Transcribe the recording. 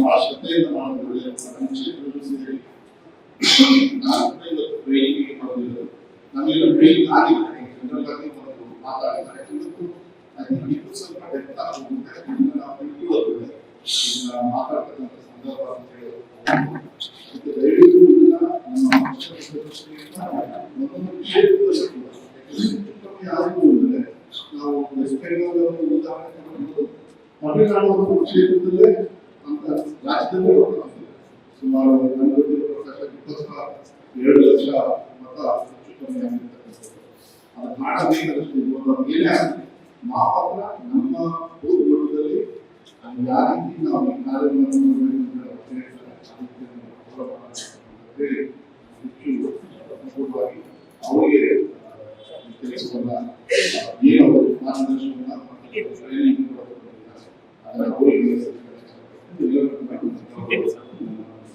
ಬಹಳ ಶ್ರದ್ಧೆಯಿಂದ ಮಾಡೋದು ವೇದಿಕೆಗೆ ಬರೋದಿಲ್ಲ. ನಮಗೆಲ್ಲ ಟ್ರೈನಿಂಗ್ ಆಗಿದೆ, ಮಾತಾಡಿದ್ದಾರೆ. ಸ್ವಲ್ಪ ಡೆಪ್ತ್ ಮಾತಾಡ್ತಕ್ಕಂಥ ಸಂದರ್ಭ ಅಂತ ಹೇಳೋದು ದಯವಿಟ್ಟು ನಮ್ಮ ನಾವು ವೆಸ್ಟ್ ಬೆಂಗಾಲ್ ಉದಾಹರಣೆ ತಮಿಳುನಾಡು ಕ್ಷೇತ್ರದಲ್ಲೇ ಅಂತ ರಾಜ್ಯದಲ್ಲೇ ಸುಮಾರು 2 ಲಕ್ಷ ಮತ ಹೆಚ್ಚು ಕಮ್ಮಿ ಆಗಿರ್ತಕ್ಕಂಥದ್ದು. ಅದು ಮಾಡಬೇಕಾದಷ್ಟು ಏನೇ ಆಗಲಿ ಮಾತ್ರ ನಮ್ಮ ಬೂತ್ ಮಟ್ಟದಲ್ಲಿ ಯಾವ ರೀತಿ ನಾವು ಈ ಕಾರ್ಯವನ್ನು ಹೆಚ್ಚು ಅವರಿಗೆ ಕೆಲಸವನ್ನ